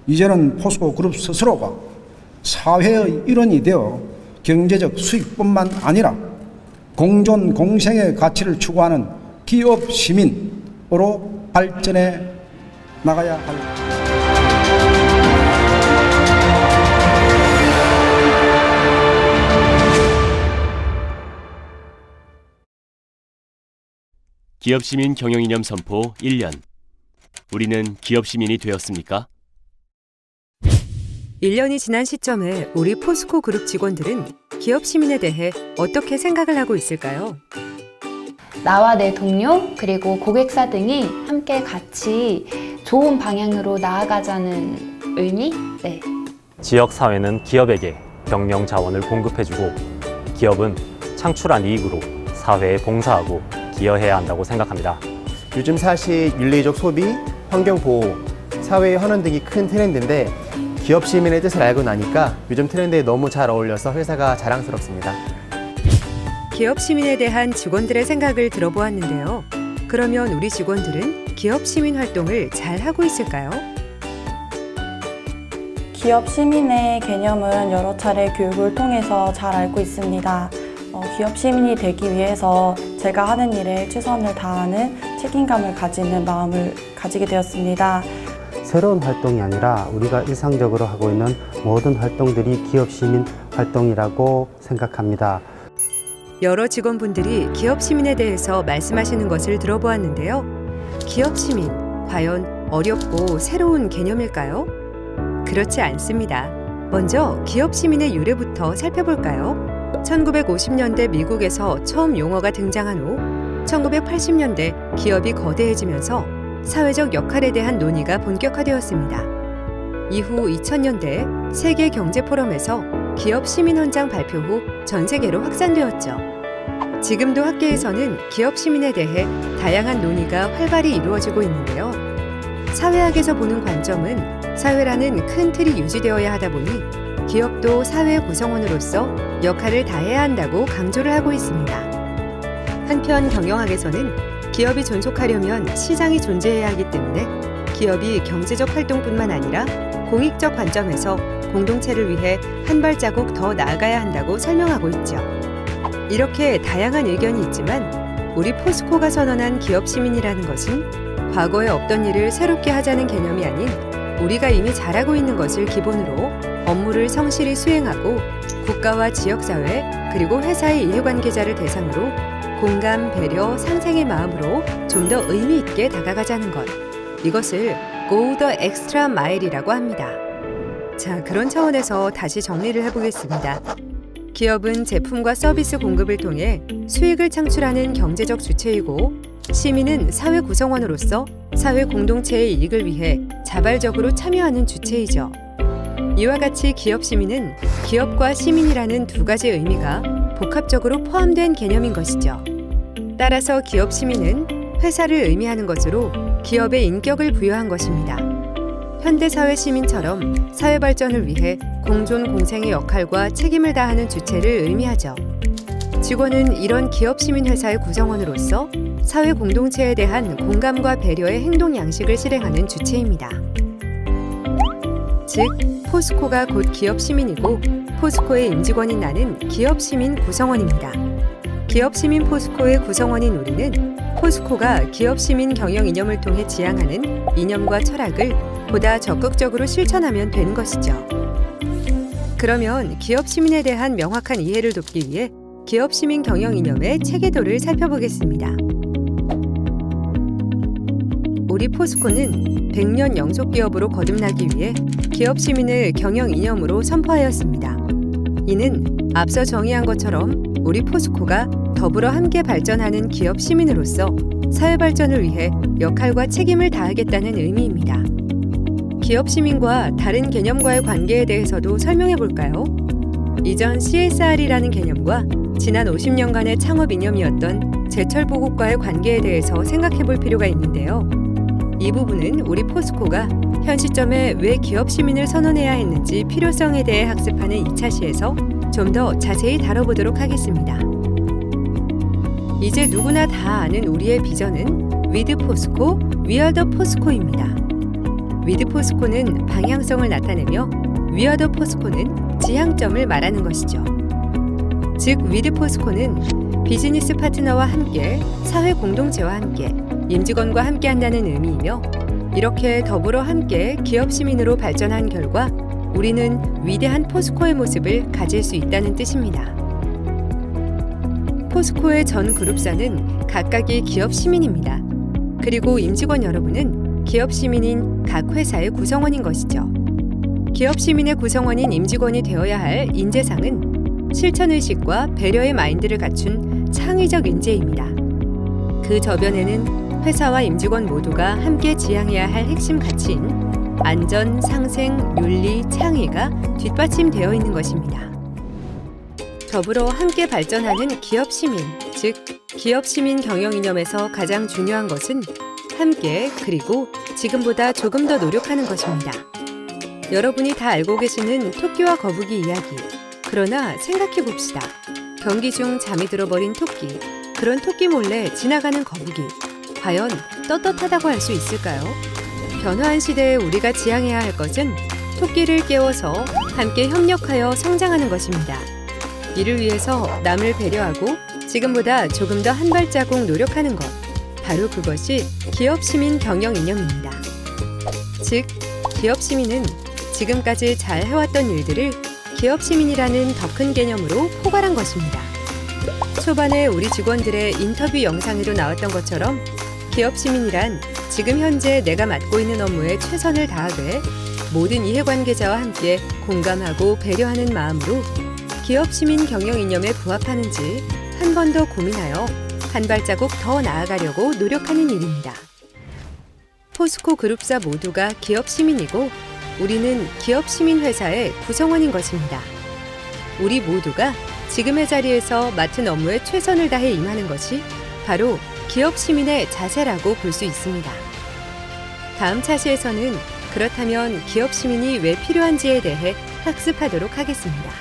이제는 포스코 그룹 스스로가 사회의 일원이 되어 경제적 수익뿐만 아니라 공존 공생의 가치를 추구하는 기업 시민으로 발전해 나가야 할 기업시민 경영이념 선포 1년. 우리는 기업시민이 되었습니까? 1년이 지난 시점에 우리 포스코 그룹 직원들은 기업 시민에 대해 어떻게 생각을 하고 있을까요? 나와 내 동료 그리고 고객사 등이 함께 같이 좋은 방향으로 나아가자는 의미? 네. 지역사회는 기업에게 경영 자원을 공급해주고 기업은 창출한 이익으로 사회에 봉사하고 기여해야 한다고 생각합니다. 요즘 사실 윤리적 소비, 환경보호, 사회의 환원 등이 큰 트렌드인데 기업 시민의 뜻을 알고 나니까 요즘 트렌드에 너무 잘 어울려서 회사가 자랑스럽습니다. 기업 시민에 대한 직원들의 생각을 들어보았는데요. 그러면 우리 직원들은 기업 시민 활동을 잘 하고 있을까요? 기업 시민의 개념은 여러 차례 교육을 통해서 잘 알고 있습니다. 기업 시민이 되기 위해서 제가 하는 일에 최선을 다하는 책임감을 가지는 마음을 가지게 되었습니다. 새로운 활동이 아니라 우리가 일상적으로 하고 있는 모든 활동들이 기업 시민 활동이라고 생각합니다. 여러 직원분들이 기업 시민에 대해서 말씀하시는 것을 들어보았는데요. 기업 시민, 과연 어렵고 새로운 개념일까요? 그렇지 않습니다. 먼저 기업 시민의 유래부터 살펴볼까요? 1950년대 미국에서 처음 용어가 등장한 후 1980년대 기업이 거대해지면서 사회적 역할에 대한 논의가 본격화되었습니다. 이후 2000년대 세계 경제 포럼에서 기업 시민 헌장 발표 후 전 세계로 확산되었죠. 지금도 학계에서는 기업 시민에 대해 다양한 논의가 활발히 이루어지고 있는데요. 사회학에서 보는 관점은 사회라는 큰 틀이 유지되어야 하다 보니 기업도 사회 구성원으로서 역할을 다해야 한다고 강조를 하고 있습니다. 한편 경영학에서는 기업이 존속하려면 시장이 존재해야 하기 때문에 기업이 경제적 활동뿐만 아니라 공익적 관점에서 공동체를 위해 한 발자국 더 나아가야 한다고 설명하고 있죠. 이렇게 다양한 의견이 있지만 우리 포스코가 선언한 기업 시민이라는 것은 과거에 없던 일을 새롭게 하자는 개념이 아닌 우리가 이미 잘하고 있는 것을 기본으로 업무를 성실히 수행하고 국가와 지역사회 그리고 회사의 이해관계자를 대상으로 공감, 배려, 상생의 마음으로 좀 더 의미 있게 다가가자는 것. 이것을 Go the extra mile이라고 합니다. 자, 그런 차원에서 다시 정리를 해보겠습니다. 기업은 제품과 서비스 공급을 통해 수익을 창출하는 경제적 주체이고 시민은 사회 구성원으로서 사회 공동체의 이익을 위해 자발적으로 참여하는 주체이죠. 이와 같이 기업 시민은 기업과 시민이라는 두 가지 의미가 복합적으로 포함된 개념인 것이죠. 따라서 기업 시민은 회사를 의미하는 것으로 기업의 인격을 부여한 것입니다. 현대사회 시민처럼 사회 발전을 위해 공존 공생의 역할과 책임을 다하는 주체를 의미하죠. 직원은 이런 기업 시민 회사의 구성원으로서 사회 공동체에 대한 공감과 배려의 행동 양식을 실행하는 주체입니다. 즉, 포스코가 곧 기업 시민이고 포스코의 임직원인 나는 기업 시민 구성원입니다. 기업 시민 포스코의 구성원인 우리는 포스코가 기업 시민 경영 이념을 통해 지향하는 이념과 철학을 보다 적극적으로 실천하면 되는 것이죠. 그러면 기업 시민에 대한 명확한 이해를 돕기 위해 기업 시민 경영 이념의 체계도를 살펴보겠습니다. 우리 포스코는 100년 영속 기업으로 거듭나기 위해 기업 시민을 경영 이념으로 선포하였습니다. 이는 앞서 정의한 것처럼 우리 포스코가 더불어 함께 발전하는 기업 시민으로서 사회 발전을 위해 역할과 책임을 다하겠다는 의미입니다. 기업 시민과 다른 개념과의 관계에 대해서도 설명해 볼까요? 이전 CSR이라는 개념과 지난 50년간의 창업 이념이었던 제철 보급과의 관계에 대해서 생각해 볼 필요가 있는데요. 이 부분은 우리 포스코가 현 시점에 왜 기업 시민을 선언해야 했는지 필요성에 대해 학습하는 2차 시에서 좀 더 자세히 다뤄보도록 하겠습니다. 이제 누구나 다 아는 우리의 비전은 With 포스코, We are the 포스코입니다. 위드 포스코는 방향성을 나타내며 위아더 포스코는 지향점을 말하는 것이죠. 즉 위드 포스코는 비즈니스 파트너와 함께, 사회 공동체와 함께, 임직원과 함께 한다는 의미이며, 이렇게 더불어 함께 기업 시민으로 발전한 결과 우리는 위대한 포스코의 모습을 가질 수 있다는 뜻입니다. 포스코의 전 그룹사는 각각이 기업 시민입니다. 그리고 임직원 여러분은 기업 시민인 각 회사의 구성원인 것이죠. 기업 시민의 구성원인 임직원이 되어야 할 인재상은 실천의식과 배려의 마인드를 갖춘 창의적 인재입니다. 그 저변에는 회사와 임직원 모두가 함께 지향해야 할 핵심 가치인 안전, 상생, 윤리, 창의가 뒷받침되어 있는 것입니다. 더불어 함께 발전하는 기업 시민, 즉 기업 시민 경영 이념에서 가장 중요한 것은 함께, 그리고 지금보다 조금 더 노력하는 것입니다. 여러분이 다 알고 계시는 토끼와 거북이 이야기. 그러나 생각해 봅시다. 경기 중 잠이 들어버린 토끼, 그런 토끼 몰래 지나가는 거북이. 과연 떳떳하다고 할 수 있을까요? 변화한 시대에 우리가 지향해야 할 것은 토끼를 깨워서 함께 협력하여 성장하는 것입니다. 이를 위해서 남을 배려하고 지금보다 조금 더 한 발자국 노력하는 것. 바로 그것이 기업 시민 경영 이념입니다. 즉, 기업 시민은 지금까지 잘 해왔던 일들을 기업 시민이라는 더 큰 개념으로 포괄한 것입니다. 초반에 우리 직원들의 인터뷰 영상에도 나왔던 것처럼 기업 시민이란 지금 현재 내가 맡고 있는 업무에 최선을 다하되 모든 이해관계자와 함께 공감하고 배려하는 마음으로 기업 시민 경영 이념에 부합하는지 한 번 더 고민하여 한 발자국 더 나아가려고 노력하는 일입니다. 포스코 그룹사 모두가 기업 시민이고 우리는 기업 시민 회사의 구성원인 것입니다. 우리 모두가 지금의 자리에서 맡은 업무에 최선을 다해 임하는 것이 바로 기업 시민의 자세라고 볼 수 있습니다. 다음 차시에서는 그렇다면 기업 시민이 왜 필요한지에 대해 학습하도록 하겠습니다.